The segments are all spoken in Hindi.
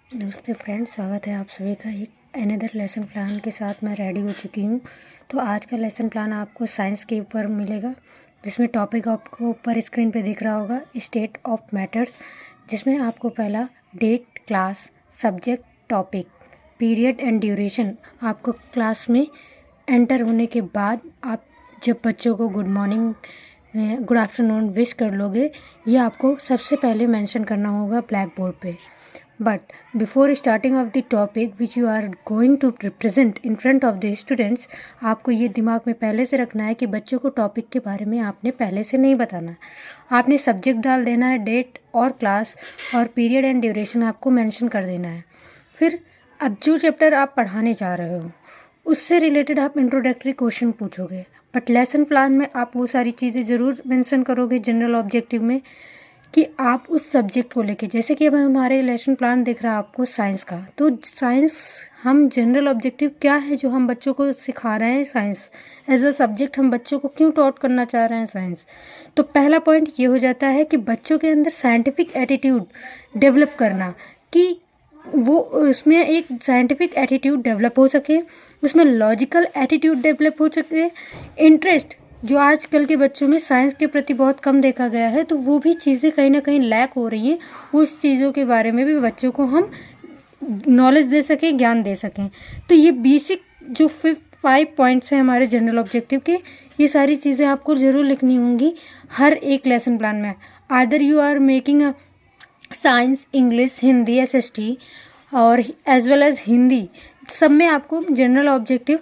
नमस्ते फ्रेंड्स, स्वागत है आप सभी का एक अनदर लेसन प्लान के साथ मैं रेडी हो चुकी हूँ। तो आज का लेसन प्लान आपको साइंस के ऊपर मिलेगा, जिसमें टॉपिक आपको ऊपर स्क्रीन पे दिख रहा होगा, स्टेट ऑफ मैटर्स, जिसमें आपको पहला date, class, subject, topic, period and duration आपको क्लास में एंटर होने के बाद आप जब बच्चों को good morning good afternoon wish कर लोगे, ये आपको सबसे पहले मेंशन करना होगा ब्लैक बोर्ड पे। But before starting of the topic which you are going to represent in front of the students, आपको ये दिमाग में पहले से रखना है कि बच्चों को टॉपिक के बारे में आपने पहले से नहीं बताना है। आपने सब्जेक्ट डाल देना है, डेट और क्लास और पीरियड एंड ड्यूरेशन आपको मेंशन कर देना है। फिर अब जो चैप्टर आप पढ़ाने जा रहे हो उससे रिलेटेड आप इंट्रोडक्टरी क्वेश्चन पूछोगे, बट लेसन प्लान में आप वो सारी चीज़ें ज़रूर मेंशन करोगे जनरल ऑब्जेक्टिव में कि आप उस सब्जेक्ट को लेके, जैसे कि अब हमारे लेसन प्लान दिख रहा है आपको साइंस का, तो साइंस हम जनरल ऑब्जेक्टिव क्या है जो हम बच्चों को सिखा रहे हैं, साइंस एज अ सब्जेक्ट हम बच्चों को क्यों टॉट करना चाह रहे हैं साइंस। तो पहला पॉइंट ये हो जाता है कि बच्चों के अंदर साइंटिफिक एटीट्यूड डेवलप करना, कि वो उसमें एक साइंटिफिक एटीट्यूड डेवलप हो सके, उसमें लॉजिकल एटीट्यूड डेवलप हो सके, इंटरेस्ट जो आजकल के बच्चों में साइंस के प्रति बहुत कम देखा गया है, तो वो भी चीज़ें कहीं ना कहीं लैक हो रही हैं, उस चीज़ों के बारे में भी बच्चों को हम नॉलेज दे सकें, ज्ञान दे सकें। तो ये बेसिक जो 5 पॉइंट्स हैं हमारे जनरल ऑब्जेक्टिव के, ये सारी चीज़ें आपको ज़रूर लिखनी होंगी हर एक लेसन प्लान में। Whether you are making a science, English, Hindi, SST और एज वेल एज हिंदी, सब में आपको जनरल ऑब्जेक्टिव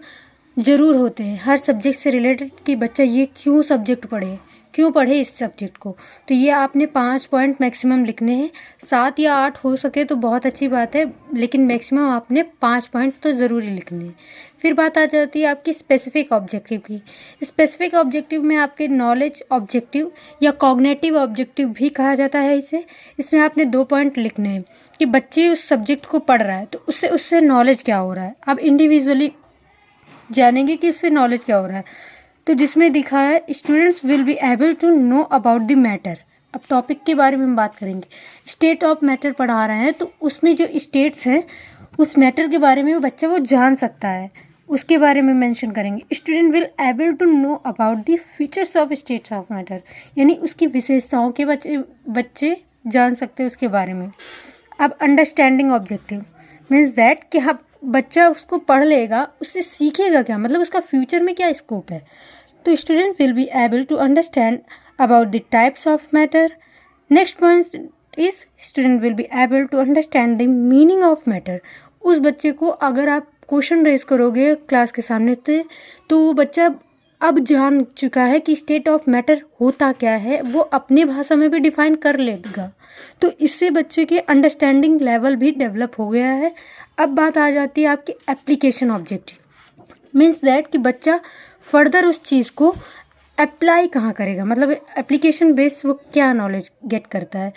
ज़रूर होते हैं हर सब्जेक्ट से रिलेटेड, कि बच्चा ये क्यों सब्जेक्ट पढ़े, क्यों पढ़े इस सब्जेक्ट को। तो ये आपने 5 पॉइंट मैक्सिमम लिखने हैं, 7 या 8 हो सके तो बहुत अच्छी बात है, लेकिन मैक्सिमम आपने 5 पॉइंट तो ज़रूरी लिखने हैं। फिर बात आ जाती है आपकी स्पेसिफिक ऑब्जेक्टिव की। स्पेसिफिक ऑब्जेक्टिव में आपके नॉलेज ऑब्जेक्टिव या कॉग्निटिव ऑब्जेक्टिव भी कहा जाता है इसे। इसमें आपने 2 पॉइंट लिखने हैं कि बच्चे उस सब्जेक्ट को पढ़ रहा है तो उससे नॉलेज क्या हो रहा है, आप इंडिविजुअली जानेंगे कि उससे नॉलेज क्या हो रहा है। तो जिसमें दिखा है students will be able to know about the matter. अब टॉपिक के बारे में हम बात करेंगे, स्टेट ऑफ मैटर पढ़ा रहे हैं तो उसमें जो स्टेट्स हैं उस मैटर के बारे में वो बच्चा वो जान सकता है, उसके बारे में मेंशन करेंगे। Student will able to know about the features of states of matter, यानी उसकी विशेषताओं के बच्चे जान सकते हैं उसके बारे में। अब अंडरस्टैंडिंग ऑब्जेक्टिव मीन्स दैट कि हम बच्चा उसको पढ़ लेगा, उससे सीखेगा क्या, मतलब उसका फ्यूचर में क्या स्कोप है। तो student will be able to understand about the types of matter. Next point is student will be able to understand the meaning of matter. उस बच्चे को अगर आप क्वेश्चन रेज करोगे क्लास के सामने तो वो बच्चा अब जान चुका है कि स्टेट ऑफ मैटर होता क्या है, वो अपनी भाषा में भी डिफाइन कर लेगा। तो इससे बच्चे के अंडरस्टैंडिंग लेवल भी डेवलप हो गया है। अब बात आ जाती है आपकी एप्लीकेशन ऑब्जेक्टिव, मीन्स दैट कि बच्चा फर्दर उस चीज़ को अप्लाई कहाँ करेगा, मतलब एप्लीकेशन बेस्ड वो क्या नॉलेज गेट करता है।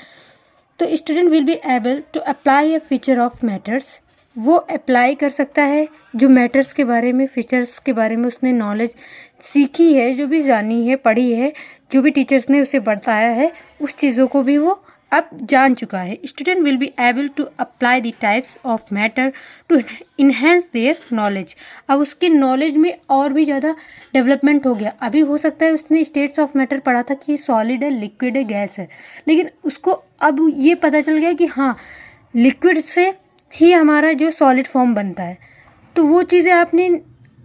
तो student will be able to apply a feature of matters, वो अप्लाई कर सकता है जो मैटर्स के बारे में, फीचर्स के बारे में उसने नॉलेज सीखी है, जो भी जानी है, पढ़ी है, जो भी टीचर्स ने उसे बताया है, उस चीज़ों को भी वो अब जान चुका है। Student will be able to apply the types of matter to enhance their knowledge. अब उसके नॉलेज में और भी ज़्यादा डेवलपमेंट हो गया। अभी हो सकता है उसने स्टेट्स ऑफ मैटर पढ़ा था कि सॉलिड है, लिक्विड है, गैस है, लेकिन उसको अब ये पता चल गया कि हाँ, लिक्विड से ही हमारा जो सॉलिड फॉर्म बनता है। तो वो चीज़ें आपने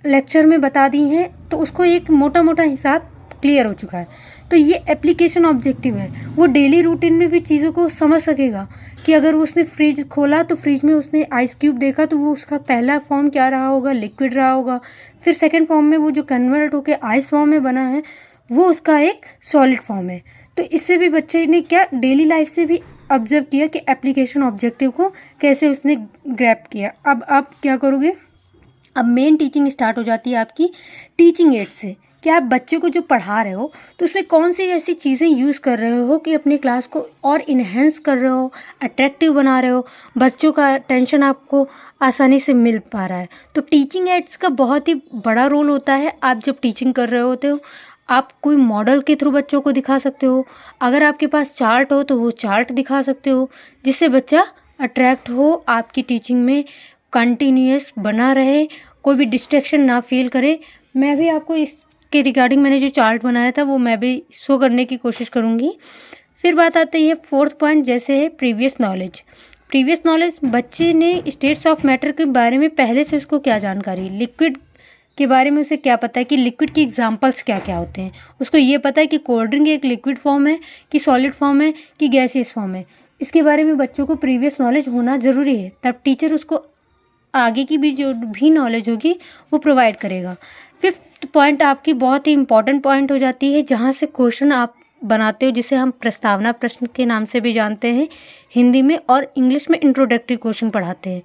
लेक्चर में बता दी हैं, तो उसको एक मोटा मोटा हिसाब क्लियर हो चुका है। तो ये एप्लीकेशन ऑब्जेक्टिव है, वो डेली रूटीन में भी चीज़ों को समझ सकेगा कि अगर उसने फ्रिज खोला तो फ्रिज में उसने आइस क्यूब देखा तो वो उसका पहला फॉर्म क्या रहा होगा, लिक्विड रहा होगा, फिर सेकंड फॉर्म में वो जो कन्वर्ट होकर आइस फॉर्म में बना है वो उसका एक सॉलिड फॉर्म है। तो इससे भी बच्चे ने क्या डेली लाइफ से भी ऑब्जर्व किया कि एप्लीकेशन ऑब्जेक्टिव को कैसे उसने ग्रैप किया। अब आप क्या करोगे, अब मेन टीचिंग स्टार्ट हो जाती है आपकी टीचिंग एड से, कि आप बच्चे को जो पढ़ा रहे हो तो उसमें कौन सी ऐसी चीज़ें यूज़ कर रहे हो कि अपनी क्लास को और इन्हेंस कर रहे हो, अट्रैक्टिव बना रहे हो, बच्चों का अटेंशन आपको आसानी से मिल पा रहा है। तो टीचिंग एड्स का बहुत ही बड़ा रोल होता है। आप जब टीचिंग कर रहे होते हो आप कोई मॉडल के थ्रू बच्चों को दिखा सकते हो, अगर आपके पास चार्ट हो तो वो चार्ट दिखा सकते हो, जिससे बच्चा अट्रैक्ट हो, आपकी टीचिंग में कंटिन्यूअस बना रहे, कोई भी डिस्ट्रैक्शन ना फील करे। मैं भी आपको इसके रिगार्डिंग मैंने जो चार्ट बनाया था वो मैं भी शो करने की कोशिश करूँगी। फिर बात आती है फोर्थ पॉइंट, जैसे है प्रीवियस नॉलेज। प्रीवियस नॉलेज, बच्चे ने स्टेट्स ऑफ मैटर के बारे में पहले से उसको क्या जानकारी, लिक्विड के बारे में उसे क्या पता है कि लिक्विड की एग्जांपल्स क्या क्या होते हैं। उसको ये पता है कि कोल्ड ड्रिंक एक लिक्विड फॉर्म है, कि सॉलिड फॉर्म है, कि गैसियस फॉर्म है। इसके बारे में बच्चों को प्रीवियस नॉलेज होना ज़रूरी है, तब टीचर उसको आगे की भी जो भी नॉलेज होगी वो प्रोवाइड करेगा। फिफ्थ पॉइंट आपकी बहुत ही इंपॉर्टेंट पॉइंट हो जाती है, जहाँ से क्वेश्चन आप बनाते हो, जिसे हम प्रस्तावना प्रश्न के नाम से भी जानते हैं हिंदी में, और इंग्लिश में इंट्रोडक्टरी क्वेश्चन पढ़ाते हैं।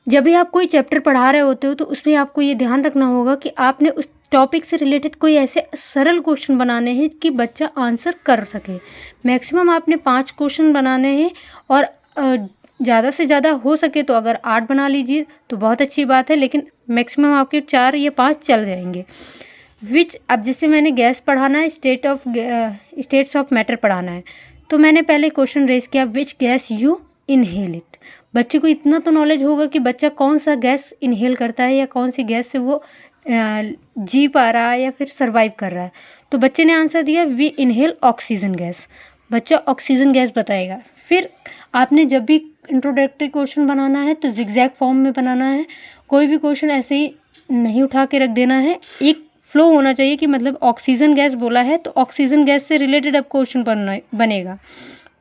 जब भी आप कोई चैप्टर पढ़ा रहे होते हो तो उसमें आपको ये ध्यान रखना होगा कि आपने उस टॉपिक से रिलेटेड कोई ऐसे सरल क्वेश्चन बनाने हैं कि बच्चा आंसर कर सके। मैक्सिमम आपने 5 क्वेश्चन बनाने हैं, और ज़्यादा से ज़्यादा हो सके तो अगर 8 बना लीजिए तो बहुत अच्छी बात है, लेकिन मैक्सिमम आपके 4 या 5 चल जाएंगे। अब जैसे मैंने गैस पढ़ाना है, स्टेट्स ऑफ मैटर पढ़ाना है, तो मैंने पहले क्वेश्चन रेज किया, which gas you inhale it. बच्चे को इतना तो नॉलेज होगा कि बच्चा कौन सा गैस इनहेल करता है या कौन सी गैस से वो जी पा रहा है या फिर सरवाइव कर रहा है। तो बच्चे ने आंसर दिया, वी इनहेल ऑक्सीजन गैस। बच्चा ऑक्सीजन गैस बताएगा। फिर आपने जब भी इंट्रोडक्टरी क्वेश्चन बनाना है तो जिगजैग फॉर्म में बनाना है। कोई भी क्वेश्चन ऐसे ही नहीं उठा के रख देना है, एक फ्लो होना चाहिए कि मतलब ऑक्सीजन गैस बोला है तो ऑक्सीजन गैस से रिलेटेड अब क्वेश्चन बनेगा।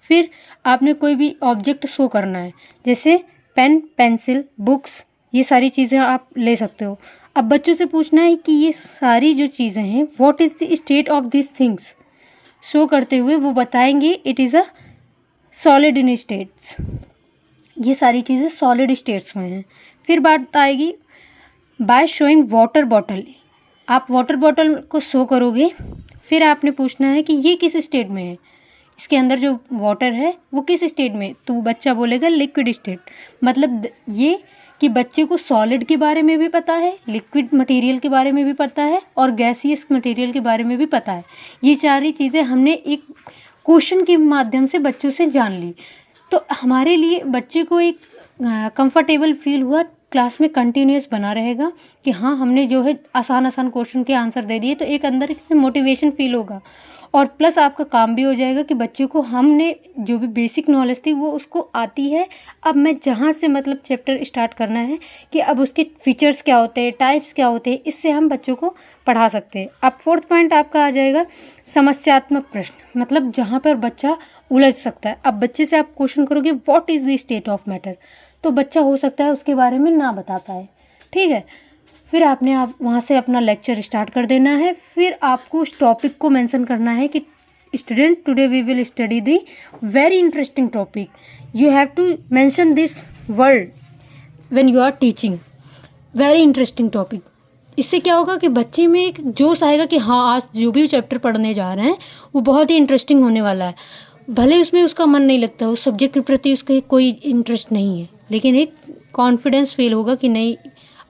फिर आपने कोई भी ऑब्जेक्ट शो करना है, जैसे पेन, पेंसिल, बुक्स, ये सारी चीज़ें आप ले सकते हो। अब बच्चों से पूछना है कि ये सारी जो चीज़ें हैं, what is the state of this things. Show करते हुए वो बताएंगे it is a solid in states. ये सारी चीज़ें सॉलिड स्टेट्स में हैं। फिर बात आएगी बाय शोइंग वाटर बॉटल। आप वाटर बॉटल को शो करोगे, फिर आपने पूछना है कि ये किस स्टेट में है, इसके अंदर जो वाटर है वो किस स्टेट में, तो बच्चा बोलेगा लिक्विड स्टेट। मतलब ये कि बच्चे को सॉलिड के बारे में भी पता है, लिक्विड मटेरियल के बारे में भी पता है, और गैसियस मटेरियल के बारे में भी पता है। ये सारी चीज़ें हमने एक क्वेश्चन के माध्यम से बच्चों से जान ली। तो हमारे लिए बच्चे को एक कंफर्टेबल फील हुआ, क्लास में कंटिन्यूस बना रहेगा कि हाँ हमने जो है आसान क्वेश्चन के आंसर दे दिए, तो एक अंदर से मोटिवेशन फील होगा। और प्लस आपका काम भी हो जाएगा कि बच्चे को हमने जो भी बेसिक नॉलेज थी वो उसको आती है। अब मैं जहाँ से मतलब चैप्टर स्टार्ट करना है कि अब उसके फीचर्स क्या होते हैं, टाइप्स क्या होते हैं, इससे हम बच्चों को पढ़ा सकते हैं। अब फोर्थ पॉइंट आपका आ जाएगा समस्यात्मक प्रश्न, मतलब जहाँ पर बच्चा उलझ सकता है। अब बच्चे से आप क्वेश्चन करोगे what is the state of matter, तो बच्चा हो सकता है उसके बारे में ना बता पाए। ठीक है, फिर आपने आप वहाँ से अपना लेक्चर स्टार्ट कर देना है। फिर आपको उस टॉपिक को मेंशन करना है कि student today we will study the very interesting topic, you have to mention this word when you are teaching, very interesting topic. इससे क्या होगा कि बच्चे में एक जोश आएगा कि हाँ आज जो भी चैप्टर पढ़ने जा रहे हैं वो बहुत ही इंटरेस्टिंग होने वाला है। भले उसमें उसका मन नहीं लगता, उस सब्जेक्ट के प्रति उसका कोई इंटरेस्ट नहीं है, लेकिन एक कॉन्फिडेंस फील होगा कि नहीं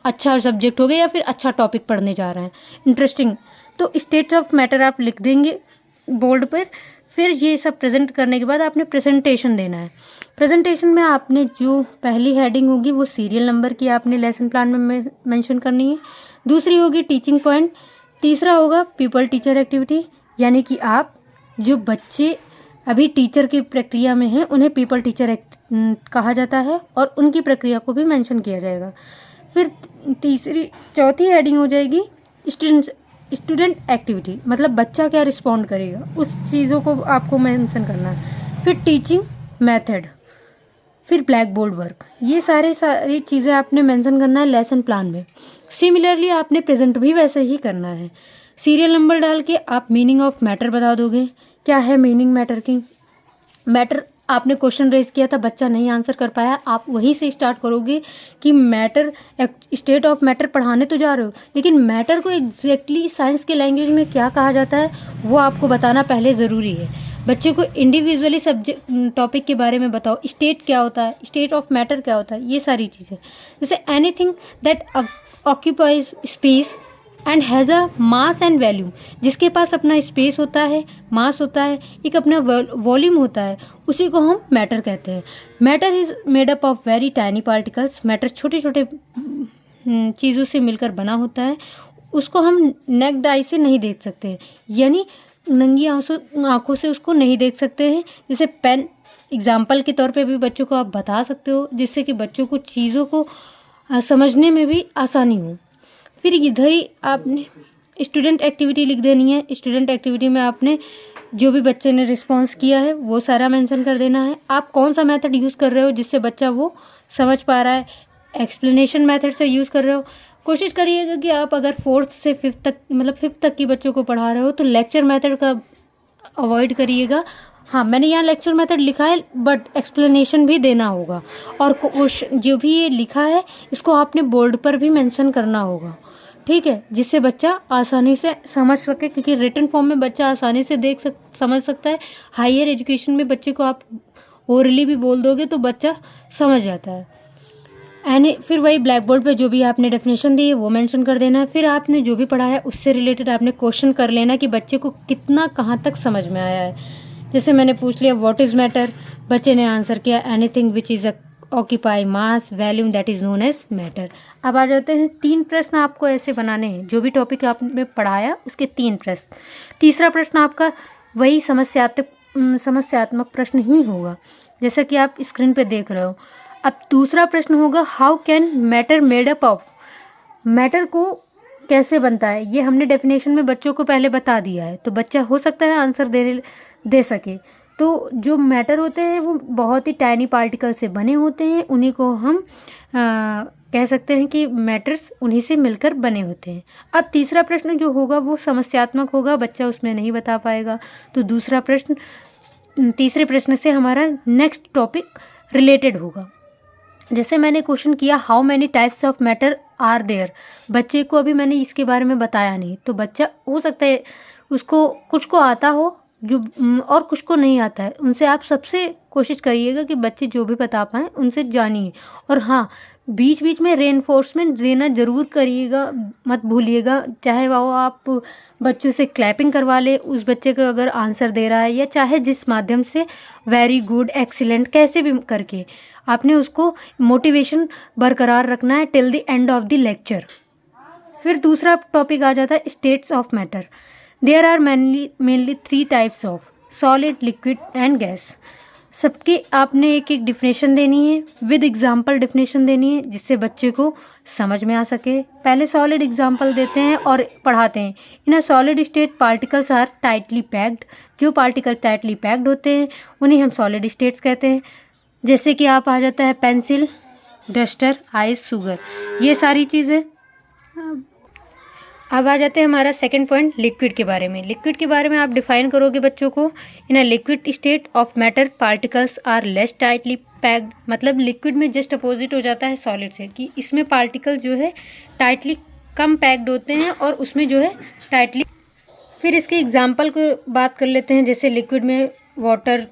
अच्छा सब्जेक्ट हो गया या फिर अच्छा टॉपिक पढ़ने जा रहे हैं, इंटरेस्टिंग। तो स्टेट ऑफ मैटर आप लिख देंगे बोर्ड पर। फिर ये सब प्रेजेंट करने के बाद आपने प्रेजेंटेशन देना है। प्रेजेंटेशन में आपने जो पहली हेडिंग होगी वो सीरियल नंबर की आपने लेसन प्लान में मेंशन करनी है। दूसरी होगी टीचिंग पॉइंट। तीसरा होगा पीपल टीचर एक्टिविटी, यानी कि आप जो बच्चे अभी टीचर की प्रक्रिया में हैं उन्हें पीपल टीचर कहा जाता है, और उनकी प्रक्रिया को भी मेंशन किया जाएगा। फिर चौथी हेडिंग हो जाएगी स्टूडेंट एक्टिविटी, मतलब बच्चा क्या रिस्पॉन्ड करेगा, उस चीज़ों को आपको मेंशन करना है। फिर टीचिंग मेथड, फिर ब्लैक बोर्ड वर्क, ये सारी चीज़ें आपने मेंशन करना है लेसन प्लान में। सिमिलरली आपने प्रेजेंट भी वैसे ही करना है। सीरियल नंबर डाल के आप मीनिंग ऑफ मैटर बता दोगे, क्या है मीनिंग मैटर की। मैटर आपने क्वेश्चन रेज किया था, बच्चा नहीं आंसर कर पाया, आप वहीं से स्टार्ट करोगे कि मैटर स्टेट ऑफ मैटर पढ़ाने तो जा रहे हो, लेकिन मैटर को एग्जैक्टली साइंस के लैंग्वेज में क्या कहा जाता है वो आपको बताना पहले ज़रूरी है। बच्चे को इंडिविजुअली सब्जेक्ट टॉपिक के बारे में बताओ, स्टेट क्या होता है, स्टेट ऑफ मैटर क्या होता है, ये सारी चीज़ें। जैसे anything that occupies space and has a mass and volume, जिसके पास अपना स्पेस होता है, मास होता है, एक अपना वॉल्यूम होता है, उसी को हम मैटर कहते हैं। Matter is made up of very tiny particles. Matter छोटे छोटे चीज़ों से मिलकर बना होता है, उसको हम नेक्ड आई से नहीं देख सकते, यानी नंगी आंखों से उसको नहीं देख सकते हैं। जैसे पेन एग्जाम्पल के तौर पे भी बच्चों को आप बता सकते हो, जिससे कि बच्चों को चीज़ों को समझने में भी आसानी हो। फिर इधर ही आपने स्टूडेंट एक्टिविटी लिख देनी है। स्टूडेंट एक्टिविटी में आपने जो भी बच्चे ने रिस्पॉन्स किया है वो सारा मेंशन कर देना है। आप कौन सा मेथड यूज़ कर रहे हो जिससे बच्चा वो समझ पा रहा है, एक्सप्लेनेशन मेथड से यूज़ कर रहे हो। कोशिश करिएगा कि आप अगर 4th से 5th तक, मतलब 5th तक की बच्चों को पढ़ा रहे हो तो लेक्चर मेथड का अवॉइड करिएगा। हाँ, मैंने यहाँ लेक्चर मेथड लिखा है, बट एक्सप्लेनेशन भी देना होगा। और जो भी ये लिखा है इसको आपने बोर्ड पर भी मेंशन करना होगा, ठीक है, जिससे बच्चा आसानी से समझ सके, क्योंकि रिटन फॉर्म में बच्चा आसानी से समझ सकता है। हायर एजुकेशन में बच्चे को आप ओरली भी बोल दोगे तो बच्चा समझ जाता है। फिर वही ब्लैक बोर्ड पर जो भी आपने डेफिनेशन दी है वो मेंशन कर देना है। फिर आपने जो भी पढ़ाया उससे रिलेटेड आपने क्वेश्चन कर लेना कि बच्चे को कितना कहाँ तक समझ में आया है। जैसे मैंने पूछ लिया व्हाट इज़ मैटर, बच्चे ने आंसर किया anything which is occupy mass volume that is known as matter. अब आ जाते हैं 3 प्रश्न आपको ऐसे बनाने हैं, जो भी टॉपिक आपने पढ़ाया उसके 3 प्रश्न। तीसरा प्रश्न आपका वही समस्यात्मक प्रश्न ही होगा, जैसा कि आप स्क्रीन पे देख रहे हो। अब दूसरा प्रश्न होगा how can matter made up of, matter को कैसे बनता है। ये हमने डेफिनेशन में बच्चों को पहले बता दिया है, तो बच्चा हो सकता है आंसर दे सके। तो जो मैटर होते हैं वो बहुत ही टाइनी पार्टिकल से बने होते हैं, उन्हीं को हम कह सकते हैं कि मैटर्स उन्हीं से मिलकर बने होते हैं। अब तीसरा प्रश्न जो होगा वो समस्यात्मक होगा, बच्चा उसमें नहीं बता पाएगा। तो दूसरा प्रश्न तीसरे प्रश्न से हमारा नेक्स्ट टॉपिक रिलेटेड होगा। जैसे मैंने क्वेश्चन किया how many types of matter are there, बच्चे को अभी मैंने इसके बारे में बताया नहीं, तो बच्चा हो सकता है उसको कुछ को आता हो जो और कुछ को नहीं आता है। उनसे आप सबसे कोशिश करिएगा कि बच्चे जो भी बता पाएँ उनसे जानिए। और हाँ, बीच बीच में रेनफोर्समेंट देना ज़रूर करिएगा, मत भूलिएगा। चाहे वो आप बच्चों से क्लैपिंग करवा ले उस बच्चे को अगर आंसर दे रहा है, या चाहे जिस माध्यम से, वेरी गुड, एक्सीलेंट, कैसे भी करके आपने उसको मोटिवेशन बरकरार रखना है till the end of the lecture. फिर दूसरा टॉपिक आ जाता है states of matter. There are mainly 3 types of solid, liquid and gas. सबके आपने एक एक डिफिनेशन देनी है, विद एग्जाम्पल डिफिनेशन देनी है, जिससे बच्चे को समझ में आ सके। पहले सॉलिड एग्जाम्पल देते हैं और पढ़ाते हैं। In a solid state particles are tightly packed, जो पार्टिकल टाइटली पैक्ड होते हैं उन्हें हम सॉलिड स्टेट्स कहते हैं। जैसे कि आप आ जाता है पेंसिल, डस्टर, आइस, शुगर, ये सारी चीज़ें। अब आ जाते हैं हमारा सेकंड पॉइंट लिक्विड के बारे में। लिक्विड के बारे में आप डिफाइन करोगे बच्चों को, in a liquid state of matter particles are less tightly packed, मतलब लिक्विड में जस्ट अपोजिट हो जाता है सॉलिड से, कि इसमें पार्टिकल जो है टाइटली कम पैक्ड होते हैं और उसमें जो है टाइटली। फिर इसके एग्जाम्पल को बात कर लेते हैं, जैसे लिक्विड में water,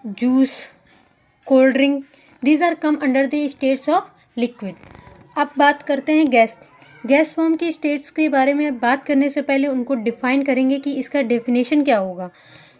juice, cold drink, these are come under the states of liquid. अब बात करते हैं गैस फॉर्म के स्टेट्स के बारे में बात करने से पहले उनको डिफाइन करेंगे कि इसका डेफिनेशन क्या होगा।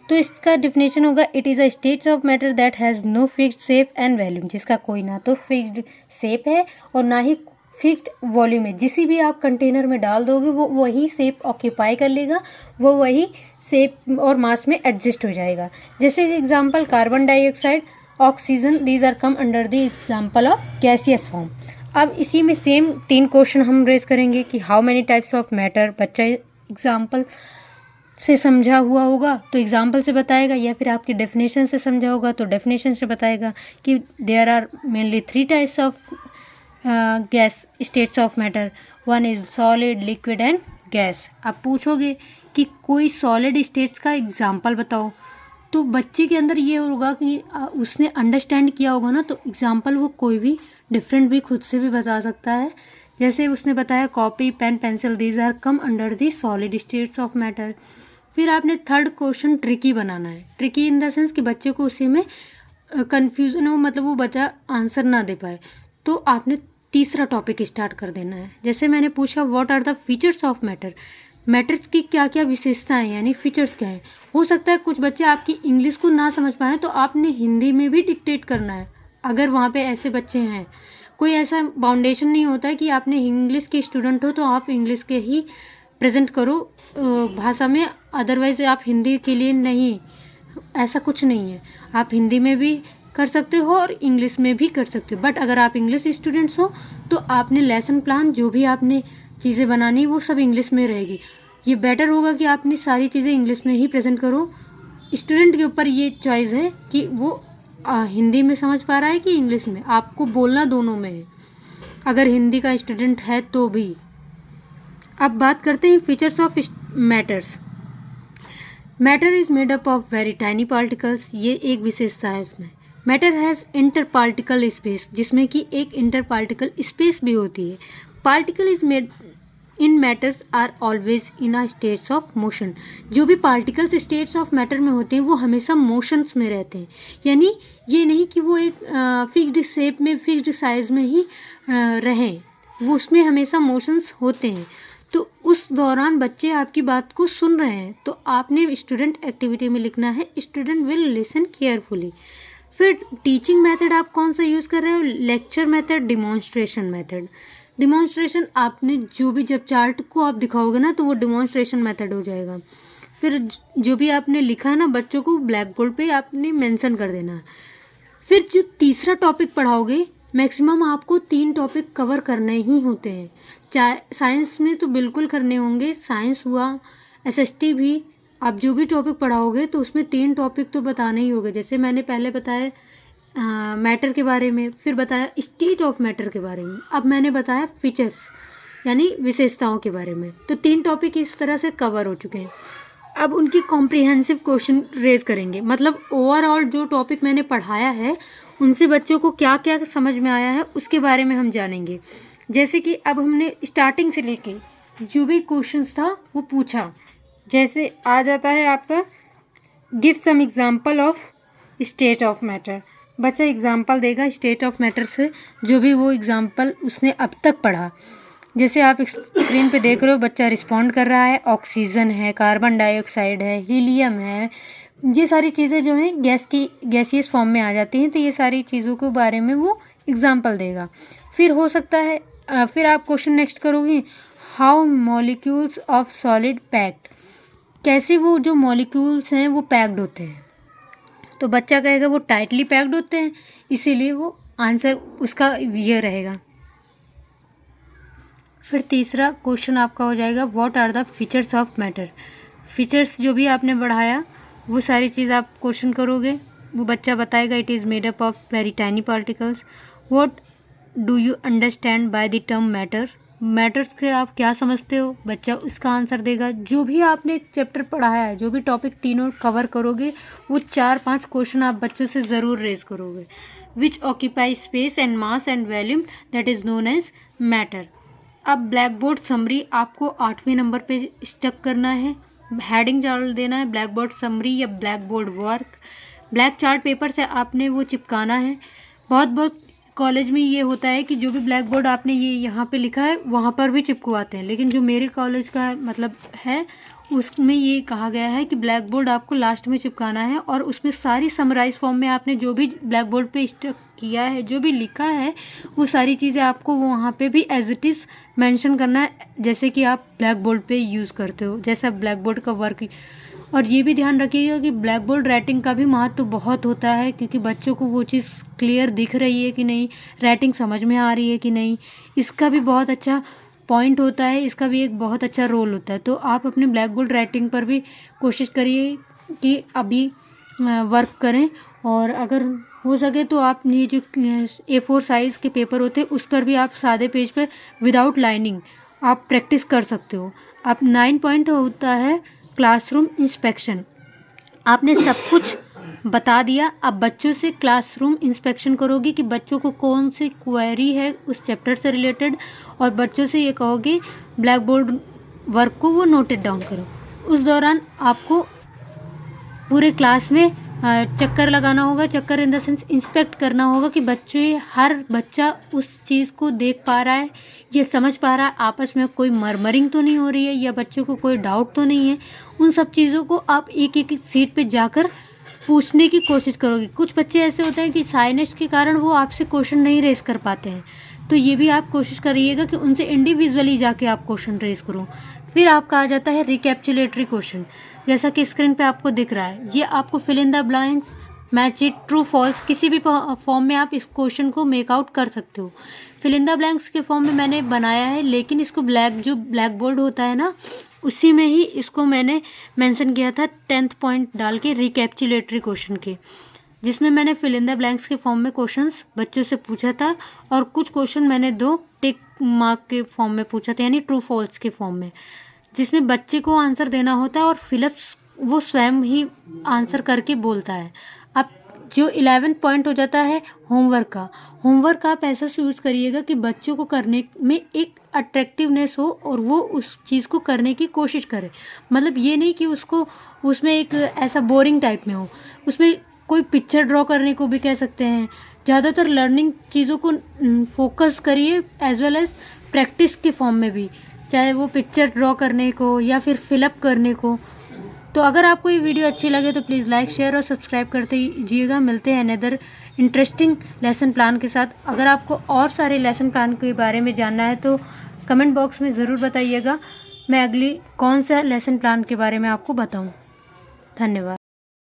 तो इसका डेफिनेशन होगा it is a states of matter that has no fixed shape and volume, जिसका कोई ना तो फिक्स्ड शेप है और ना ही फिक्स्ड वॉल्यूम है। जिसी भी आप कंटेनर में डाल दोगे वो वही शेप ऑक्यूपाई कर लेगा, वो वही शेप और मास में एडजस्ट हो जाएगा। जैसे example carbon dioxide, oxygen, these are come under the example of gaseous form. अब इसी में सेम 3 क्वेश्चन हम रेज करेंगे कि how many types of matter, बच्चा एग्जाम्पल से समझा हुआ होगा तो एग्जाम्पल से बताएगा, या फिर आपके डेफिनेशन से समझा होगा तो डेफिनेशन से बताएगा कि there are mainly 3 types of gas states of matter, one is solid, liquid and gas. आप पूछोगे कि कोई सॉलिड स्टेट्स का एग्जाम्पल बताओ, तो बच्चे के अंदर ये होगा कि उसने अंडरस्टैंड किया होगा ना, तो एग्जाम्पल वो कोई भी डिफरेंट भी खुद से भी बता सकता है। जैसे उसने बताया copy, pen, pencil, these are come under the solid states of matter. फिर आपने थर्ड क्वेश्चन ट्रिकी बनाना है। ट्रिकी इन द सेंस कि बच्चे को उसी में कन्फ्यूज़न हो, मतलब वो बच्चा आंसर ना दे पाए। तो आपने तीसरा टॉपिक स्टार्ट कर देना है। जैसे मैंने पूछा what are the features of matter, matters की क्या क्या विशेषताएं यानी फीचर्स क्या है। हो सकता है कुछ बच्चे आपकी इंग्लिश को ना समझ पाएँ तो आपने हिंदी में भी डिक्टेट करना है, अगर वहाँ पे ऐसे बच्चे हैं। कोई ऐसा बाउंडेशन नहीं होता है कि आपने इंग्लिश के स्टूडेंट हो तो आप इंग्लिश के ही प्रेजेंट करो भाषा में, अदरवाइज़ आप हिंदी के लिए नहीं, ऐसा कुछ नहीं है। आप हिंदी में भी कर सकते हो और इंग्लिश में भी कर सकते हो, बट अगर आप इंग्लिश स्टूडेंट्स हो तो आपने लेसन प्लान जो भी आपने चीज़ें बनानी वो सब इंग्लिश में रहेगी। ये बेटर होगा कि आपने सारी चीज़ें इंग्लिश में ही प्रेजेंट करो। स्टूडेंट के ऊपर ये चॉइस है कि वो हिंदी में समझ पा रहा है कि इंग्लिश में, आपको बोलना दोनों में है, अगर हिंदी का स्टूडेंट है तो भी। अब बात करते हैं features of matters. Matter is made up of very tiny particles, ये एक विशेषता है उसमें। Matter has inter particle space, जिसमें कि एक इंटर पार्टिकल स्पेस भी होती है। Particle is made in matters are always in a states of motion, जो भी पार्टिकल्स स्टेट्स ऑफ मैटर में होते हैं वो हमेशा मोशंस में रहते हैं। यानी ये नहीं कि वो एक फिक्स्ड शेप में फिक्स्ड साइज में ही रहें, वो उसमें हमेशा मोशंस होते हैं। तो उस दौरान बच्चे आपकी बात को सुन रहे हैं तो आपने स्टूडेंट एक्टिविटी में लिखना है स्टूडेंट विल लिसन केयरफुली। फिर टीचिंग मेथड आप कौन सा यूज़ कर रहे हो, lecture method, demonstration method. Demonstration आपने जो भी जब चार्ट को आप दिखाओगे ना तो वो डिमॉन्स्ट्रेशन मेथड हो जाएगा। फिर जो भी आपने लिखा है ना बच्चों को ब्लैक बोर्ड पे आपने मेंशन कर देना है। फिर जो तीसरा टॉपिक पढ़ाओगे, मैक्सिमम आपको 3 टॉपिक कवर करने ही होते हैं। चाहे साइंस में तो बिल्कुल करने होंगे, साइंस हुआ, एसएसटी भी, आप जो भी टॉपिक पढ़ाओगे तो उसमें 3 टॉपिक तो बताने ही होंगे। जैसे मैंने पहले बताया मैटर के बारे में, फिर बताया स्टेट ऑफ मैटर के बारे में, अब मैंने बताया फीचर्स यानी विशेषताओं के बारे में। तो 3 टॉपिक इस तरह से कवर हो चुके हैं। अब उनकी कॉम्प्रिहेंसिव क्वेश्चन रेज करेंगे, मतलब ओवरऑल जो टॉपिक मैंने पढ़ाया है उनसे बच्चों को क्या क्या समझ में आया है उसके बारे में हम जानेंगे। जैसे कि अब हमने स्टार्टिंग से लेके जो भी क्वेश्चन था वो पूछा, जैसे आ जाता है आपका give some example of state of matter. बच्चा एग्जांपल देगा स्टेट ऑफ मैटर से, जो भी वो एग्जांपल उसने अब तक पढ़ा। जैसे आप स्क्रीन पे देख रहे हो बच्चा रिस्पॉन्ड कर रहा है, ऑक्सीजन है, कार्बन डाइऑक्साइड है, हीलियम है, ये सारी चीज़ें जो हैं गैसियस फॉर्म में आ जाती हैं। तो ये सारी चीज़ों के बारे में वो एग्जांपल देगा। फिर हो सकता है फिर आप क्वेश्चन नेक्स्ट करोगे how molecules of solid packed, कैसे वो जो मॉलिक्यूल्स हैं वो पैक्ड होते हैं। तो बच्चा कहेगा वो टाइटली पैक्ड होते हैं, इसीलिए वो आंसर उसका ये रहेगा। फिर तीसरा क्वेश्चन आपका हो जाएगा what are the features of matter. Features जो भी आपने बढ़ाया वो सारी चीज़ आप क्वेश्चन करोगे, वो बच्चा बताएगा it is made up of very tiny particles. What do you understand by the term matters, matters से आप क्या समझते हो, बच्चा उसका आंसर देगा। जो भी आपने चैप्टर पढ़ाया है, जो भी टॉपिक तीनों कवर करोगे वो 4-5 क्वेश्चन आप बच्चों से ज़रूर रेज करोगे। Which occupy space and mass and volume that is known as matter. अब ब्लैक बोर्ड समरी आपको 8वें नंबर पे स्टक करना है, हेडिंग डाल देना है ब्लैक बोर्ड समरी या black board work. Black chart paper से आपने वो चिपकाना है। बहुत कॉलेज में ये होता है कि जो भी ब्लैक बोर्ड आपने ये यहाँ पे लिखा है वहाँ पर भी चिपकवाते हैं, लेकिन जो मेरे कॉलेज का मतलब है उसमें ये कहा गया है कि ब्लैक बोर्ड आपको लास्ट में चिपकाना है और उसमें सारी समराइज फॉर्म में आपने जो भी ब्लैक बोर्ड पे स्टक किया है, जो भी लिखा है, वो सारी चीज़ें आपको वो वहाँ पे भी एज इट इज़ मेंशन करना है, जैसे कि आप ब्लैक बोर्ड पे यूज़ करते हो, जैसा ब्लैक बोर्ड का वर्क। और ये भी ध्यान रखिएगा कि ब्लैक बोर्ड राइटिंग का भी महत्व बहुत होता है, क्योंकि बच्चों को वो चीज़ क्लियर दिख रही है कि नहीं, राइटिंग समझ में आ रही है कि नहीं, इसका भी बहुत अच्छा पॉइंट होता है, इसका भी एक बहुत अच्छा रोल होता है। तो आप अपने ब्लैक बोर्ड राइटिंग पर भी कोशिश करिए कि अभी वर्क करें, और अगर हो सके तो आप ये जो A4 साइज़ के पेपर होते हैं उस पर भी आप सादे पेज पर विदाउट लाइनिंग आप प्रैक्टिस कर सकते हो। आप 9 पॉइंट होता है क्लासरूम इंस्पेक्शन। आपने सब कुछ बता दिया, अब बच्चों से क्लासरूम इंस्पेक्शन करोगे कि बच्चों को कौन सी क्वेरी है उस चैप्टर से रिलेटेड, और बच्चों से ये कहोगे ब्लैक बोर्ड वर्क को वो नोटेड डाउन करो। उस दौरान आपको पूरे क्लास में चक्कर लगाना होगा। चक्कर इन द सेंस इंस्पेक्ट करना होगा कि हर बच्चा उस चीज़ को देख पा रहा है, ये समझ पा रहा है, आपस में कोई मर्मरिंग तो नहीं हो रही है या बच्चों को कोई डाउट तो नहीं है। उन सब चीज़ों को आप एक एक सीट पे जाकर पूछने की कोशिश करोगे। कुछ बच्चे ऐसे होते हैं कि साइनेस के कारण वो आपसे क्वेश्चन नहीं रेज़ कर पाते हैं, तो ये भी आप कोशिश करिएगा कि उनसे इंडिविजुअली जाके आप क्वेश्चन रेज़ करो। फिर आपका आ जाता है रिकैप्चुलेटरी क्वेश्चन, जैसा कि स्क्रीन पे आपको दिख रहा है। ये आपको fill in the blanks, match it, true false, किसी भी फॉर्म में आप इस क्वेश्चन को मेक आउट कर सकते हो। फिल इन द ब्लैंक्स के फॉर्म में मैंने बनाया है, लेकिन इसको ब्लैक बोर्ड होता है ना, उसी में ही इसको मैंने मेंशन किया था 10th पॉइंट डाल के रिकैप्चुलेटरी क्वेश्चन के, जिसमें मैंने फिल इन द ब्लैंक्स के फॉर्म में क्वेश्चंस बच्चों से पूछा था और कुछ क्वेश्चन मैंने 2 टिक मार्क के फॉर्म में पूछा था, यानी ट्रू फॉल्स के फॉर्म में, जिसमें बच्चे को आंसर देना होता है और फिलअप्स वो स्वयं ही आंसर करके बोलता है। अब जो 11th पॉइंट हो जाता है होमवर्क आप ऐसा यूज़ करिएगा कि बच्चों को करने में एक अट्रैक्टिवनेस हो और वो उस चीज़ को करने की कोशिश करे। मतलब ये नहीं कि उसको उसमें एक ऐसा बोरिंग टाइप में हो, उसमें कोई पिक्चर ड्रॉ करने को भी कह सकते हैं। ज़्यादातर लर्निंग चीज़ों को फोकस करिए एज वेल एज प्रैक्टिस के फॉर्म में भी, चाहे वो पिक्चर ड्रॉ करने को या फिर फिलअप करने को। तो अगर आपको ये वीडियो अच्छी लगे तो प्लीज़ लाइक, शेयर और सब्सक्राइब करते जाइएगा। मिलते हैं अनदर इंटरेस्टिंग लेसन प्लान के साथ। अगर आपको और सारे लेसन प्लान के बारे में जानना है तो कमेंट बॉक्स में ज़रूर बताइएगा, मैं अगली कौन सा लेसन प्लान के बारे में आपको बताऊँ। धन्यवाद।